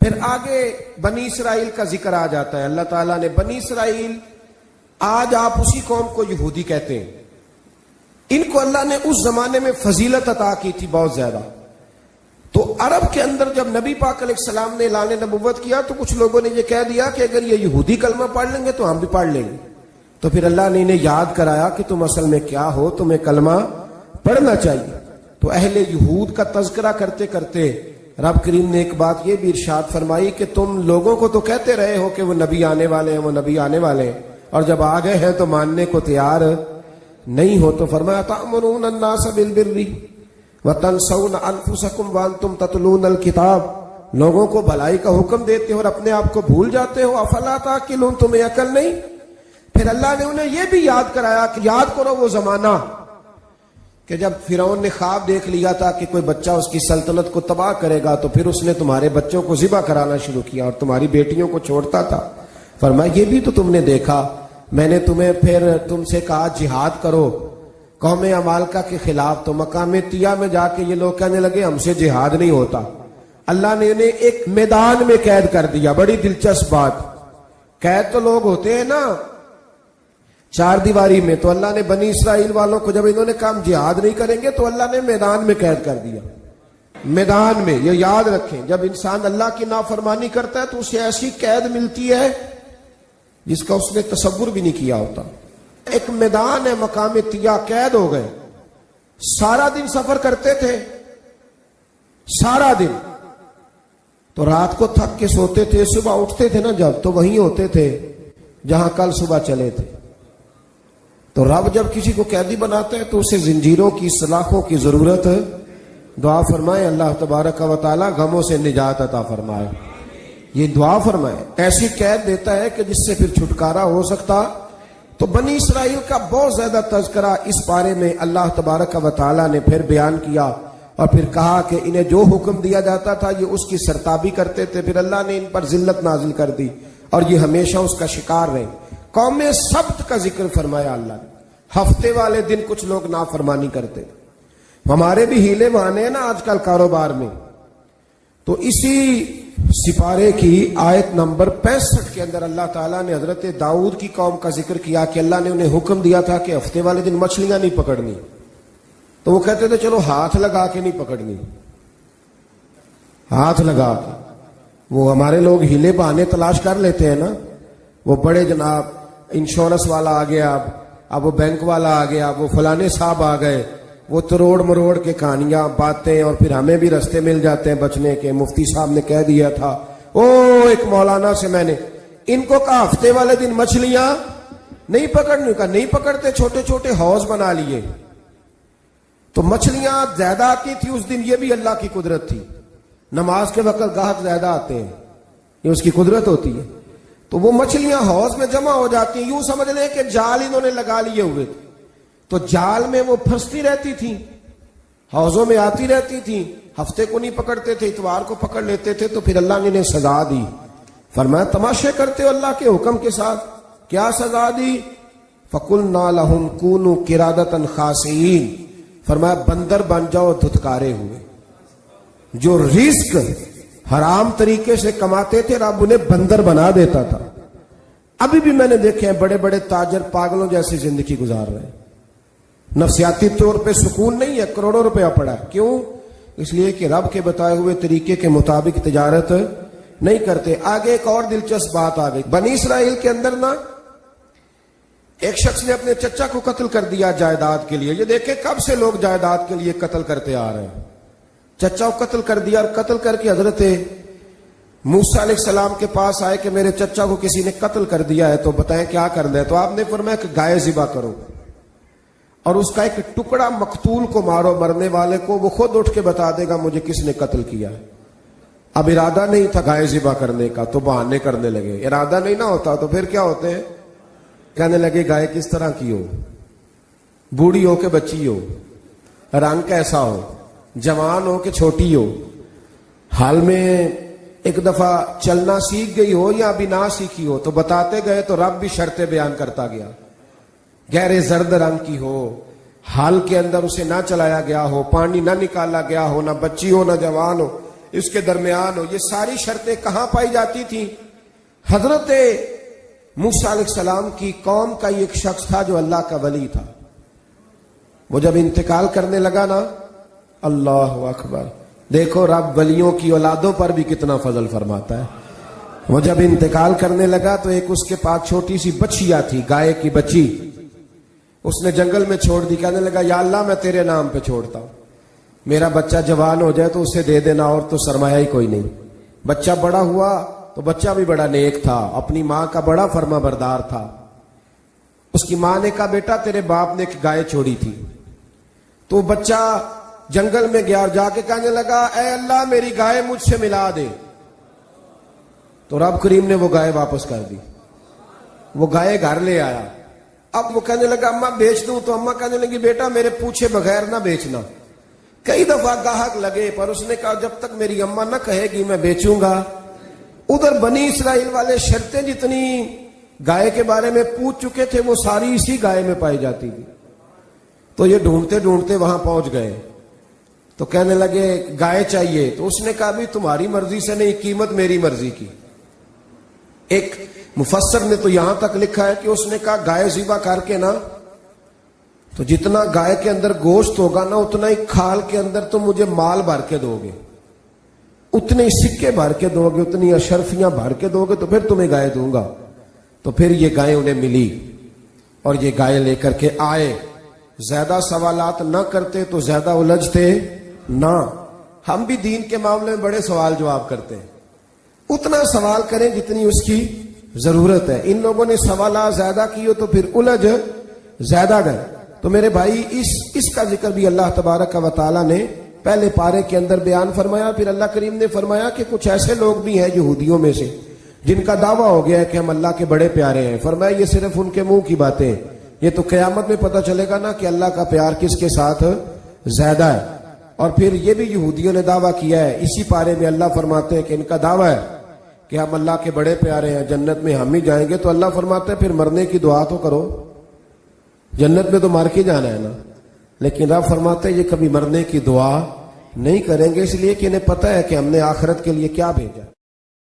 پھر آگے بنی اسرائیل کا ذکر آ جاتا ہے. اللہ تعالیٰ نے بنی اسرائیل، آج آپ اسی قوم کو یہودی کہتے ہیں، ان کو اللہ نے اس زمانے میں فضیلت عطا کی تھی بہت زیادہ. تو عرب کے اندر جب نبی پاک علیہ السلام نے اعلان نبوت کیا تو کچھ لوگوں نے یہ کہہ دیا کہ اگر یہ یہودی کلمہ پڑھ لیں گے تو ہم بھی پڑھ لیں گے. تو پھر اللہ نے انہیں یاد کرایا کہ تم اصل میں کیا ہو، تمہیں کلمہ پڑھنا چاہیے. تو اہل یہود کا تذکرہ کرتے کرتے رب کریم نے ایک بات یہ بھی ارشاد فرمائی کہ تم لوگوں کو تو کہتے رہے ہو کہ وہ نبی آنے والے ہیں، وہ نبی آنے والے ہیں، اور جب آ گئے ہیں تو ماننے کو تیار نہیں ہو. تو فرمایا تأمرون الناس بالبر وتنسون انفسکم وانتم تتلون الکتاب، لوگوں کو بھلائی کا حکم دیتے ہو اور اپنے آپ کو بھول جاتے ہو. افلا تعقلون، تمہیں عقل نہیں؟ پھر اللہ نے انہیں یہ بھی یاد کرایا کہ یاد کرو وہ زمانہ کہ جب فرعون نے خواب دیکھ لیا تھا کہ کوئی بچہ اس کی سلطنت کو تباہ کرے گا، تو پھر اس نے تمہارے بچوں کو ذبح کرانا شروع کیا اور تمہاری بیٹیوں کو چھوڑتا تھا. فرمایا یہ بھی تو تم نے دیکھا، میں نے تمہیں پھر تم سے کہا جہاد کرو قوم عمالقہ کے خلاف، تو مقام طیہ میں جا کے یہ لوگ کہنے لگے ہم سے جہاد نہیں ہوتا. اللہ نے انہیں ایک میدان میں قید کر دیا. بڑی دلچسپ بات، قید تو لوگ ہوتے ہیں نا چار دیواری میں، تو اللہ نے بنی اسرائیل والوں کو جب انہوں نے کہا جہاد نہیں کریں گے تو اللہ نے میدان میں قید کر دیا. میدان میں، یہ یاد رکھیں، جب انسان اللہ کی نافرمانی کرتا ہے تو اسے ایسی قید ملتی ہے جس کا اس نے تصور بھی نہیں کیا ہوتا. ایک میدان ہے مقام طیہ، قید ہو گئے، سارا دن سفر کرتے تھے، سارا دن، تو رات کو تھک کے سوتے تھے، صبح اٹھتے تھے نا جب، تو وہیں ہوتے تھے جہاں کل صبح چلے تھے. تو رب جب کسی کو قیدی بناتا ہے تو اسے زنجیروں کی، سلاخوں کی ضرورت ہے. دعا فرمائے اللہ تبارک و تعالی غموں سے نجات عطا فرمائے. یہ دعا فرمائے، ایسی قید دیتا ہے کہ جس سے پھر چھٹکارا ہو سکتا. تو بنی اسرائیل کا بہت زیادہ تذکرہ اس بارے میں اللہ تبارک و تعالی نے پھر بیان کیا، اور پھر کہا کہ انہیں جو حکم دیا جاتا تھا یہ اس کی سرتابی کرتے تھے. پھر اللہ نے ان پر ذلت نازل کر دی اور یہ ہمیشہ اس کا شکار رہے. قوم سبت کا ذکر فرمایا اللہ نے. ہفتے والے دن کچھ لوگ نافرمانی کرتے. ہمارے بھی ہیلے بہانے ہیں نا آج کل کاروبار میں. تو اسی سپارے کی آیت نمبر 65 کے اندر اللہ تعالیٰ نے حضرت داؤد کی قوم کا ذکر کیا کہ اللہ نے انہیں حکم دیا تھا کہ ہفتے والے دن مچھلیاں نہیں پکڑنی. تو وہ کہتے تھے چلو ہاتھ لگا کے نہیں پکڑنی، ہاتھ لگا کے. وہ ہمارے لوگ ہیلے بہانے تلاش کر لیتے ہیں نا. وہ بڑے جناب انشورنس والا آ گیا، اب وہ بینک والا آ گیا، وہ فلانے صاحب آ گئے، وہ تروڑ مروڑ کے کہانیاں باتیں، اور پھر ہمیں بھی رستے مل جاتے ہیں بچنے کے. مفتی صاحب نے کہہ دیا تھا، ایک مولانا سے میں نے ان کو کہا ہفتے والے دن مچھلیاں نہیں پکڑنے کا. نہیں پکڑتے، چھوٹے چھوٹے حوض بنا لیے تو مچھلیاں زیادہ آتی تھی اس دن. یہ بھی اللہ کی قدرت تھی. نماز کے وقت گاہک زیادہ آتے ہیں، یہ اس کی قدرت ہوتی ہے. تو وہ مچھلیاں حوض میں جمع ہو جاتی ہیں. یوں سمجھ لیں کہ جال انہوں نے لگا لیے ہوئے تھے، تو جال میں وہ پھنستی رہتی تھی، حوضوں میں آتی رہتی تھی. ہفتے کو نہیں پکڑتے تھے، اتوار کو پکڑ لیتے تھے. تو پھر اللہ نے انہیں سزا دی. فرمایا تماشے کرتے ہو اللہ کے حکم کے ساتھ. کیا سزا دی؟ فَقُلْنَا لَهُمْ كُونُوا قِرَادَةً خَاسِئِينَ. فرمایا بندر بن جاؤ دھتکارے ہوئے. جو رزق حرام طریقے سے کماتے تھے رب انہیں بندر بنا دیتا تھا. ابھی بھی میں نے دیکھے ہیں بڑے بڑے تاجر پاگلوں جیسی زندگی گزار رہے ہیں. نفسیاتی طور پہ سکون نہیں ہے، کروڑوں روپیہ پڑا ہے. کیوں؟ اس لیے کہ رب کے بتائے ہوئے طریقے کے مطابق تجارت نہیں کرتے. آگے ایک اور دلچسپ بات آ گئی. بنی اسرائیل کے اندر نا ایک شخص نے اپنے چچا کو قتل کر دیا جائیداد کے لیے. یہ دیکھیں کب سے لوگ جائیداد کے لیے قتل کرتے آ رہے ہیں. چچا کو قتل کر دیا، اور قتل کر کے حضرت موسیٰ علیہ السلام کے پاس آئے کہ میرے چچا کو کسی نے قتل کر دیا ہے، تو بتائیں کیا کرنا ہے. تو آپ نے فرمایا کہ گائے ذبح کرو اور اس کا ایک ٹکڑا مقتول کو مارو، مرنے والے کو. وہ خود اٹھ کے بتا دے گا مجھے کس نے قتل کیا ہے. اب ارادہ نہیں تھا گائے ذبح کرنے کا تو بہانے کرنے لگے. ارادہ نہیں نہ ہوتا تو پھر کیا ہوتے ہیں؟ کہنے لگے گائے کس طرح کی ہو، بوڑھی ہو کہ بچی ہو، رنگ کیسا ہو، جوان ہو کہ چھوٹی ہو، حال میں ایک دفعہ چلنا سیکھ گئی ہو یا ابھی نہ سیکھی ہو. تو بتاتے گئے تو رب بھی شرطیں بیان کرتا گیا. گہرے زرد رنگ کی ہو، حال کے اندر اسے نہ چلایا گیا ہو، پانی نہ نکالا گیا ہو، نہ بچی ہو نہ جوان ہو. اس کے درمیان ہو. یہ ساری شرطیں کہاں پائی جاتی تھیں؟ حضرت موسیٰ علیہ السلام کی قوم کا ایک شخص تھا جو اللہ کا ولی تھا. وہ جب انتقال کرنے لگا نا، اللہ اکبر، دیکھو رب ولیوں کی اولادوں پر بھی کتنا فضل فرماتا ہے. وہ جب انتقال کرنے لگا تو ایک اس کے پاس چھوٹی سی بچیا تھی، گائے کی بچی. اس نے جنگل میں چھوڑ دی. کہنے لگا یا اللہ میں تیرے نام پہ چھوڑتا ہوں، میرا بچہ جوان ہو جائے تو اسے دے دینا، اور تو سرمایہ ہی کوئی نہیں. بچہ بڑا ہوا تو بچہ بھی بڑا نیک تھا، اپنی ماں کا بڑا فرما بردار تھا. اس کی ماں نے کہا بیٹا تیرے باپ نے ایک گائے چھوڑی تھی. تو بچہ جنگل میں گیا اور جا کے کہنے لگا اے اللہ میری گائے مجھ سے ملا دے. تو رب کریم نے وہ گائے واپس کر دی. وہ گائے گھر لے آیا. اب وہ کہنے لگا اماں بیچ دوں، تو اماں کہنے لگی بیٹا میرے پوچھے بغیر نہ بیچنا. کئی دفعہ گاہک لگے پر اس نے کہا جب تک میری اماں نہ کہے گی میں بیچوں گا. ادھر بنی اسرائیل والے شرطیں جتنی گائے کے بارے میں پوچھ چکے تھے وہ ساری اسی گائے میں پائی جاتی تھی. تو یہ ڈھونڈتے ڈھونڈتے وہاں پہنچ گئے. تو کہنے لگے گائے چاہیے. تو اس نے کہا بھی تمہاری مرضی سے نہیں، قیمت میری مرضی کی. ایک مفسر نے تو یہاں تک لکھا ہے کہ اس نے کہا گائے ذبح کر کے نا تو جتنا گائے کے اندر گوشت ہوگا نا اتنا ہی کھال کے اندر تم مجھے مال بھر کے دو گے، اتنے ہی سکے بھر کے دو گے، اتنی اشرفیاں بھر کے دو گے تو پھر تمہیں گائے دوں گا. تو پھر یہ گائے انہیں ملی اور یہ گائے لے کر کے آئے. زیادہ سوالات نہ کرتے تو زیادہ الجھتے نہ. ہم بھی دین کے معاملے میں بڑے سوال جواب کرتے ہیں. اتنا سوال کریں جتنی اس کی ضرورت ہے. ان لوگوں نے سوالات زیادہ کیے تو پھر الجھ زیادہ گئے. تو میرے بھائی اس کا ذکر بھی اللہ تبارک و تعالیٰ نے پہلے پارے کے اندر بیان فرمایا. پھر اللہ کریم نے فرمایا کہ کچھ ایسے لوگ بھی ہیں یہودیوں میں سے جن کا دعویٰ ہو گیا ہے کہ ہم اللہ کے بڑے پیارے ہیں. فرمایا یہ صرف ان کے منہ کی باتیں، یہ تو قیامت میں پتہ چلے گا نا کہ اللہ کا پیار کس کے ساتھ زیادہ ہے. اور پھر یہ بھی یہودیوں نے دعویٰ کیا ہے. اسی پارے میں اللہ فرماتے ہیں کہ ان کا دعویٰ ہے کہ ہم اللہ کے بڑے پیارے ہیں، جنت میں ہم ہی جائیں گے. تو اللہ فرماتے ہیں پھر مرنے کی دعا تو کرو، جنت میں تو مر کے جانا ہے نا. لیکن رب فرماتے ہیں یہ کبھی مرنے کی دعا نہیں کریں گے، اس لیے کہ انہیں پتہ ہے کہ ہم نے آخرت کے لیے کیا بھیجا.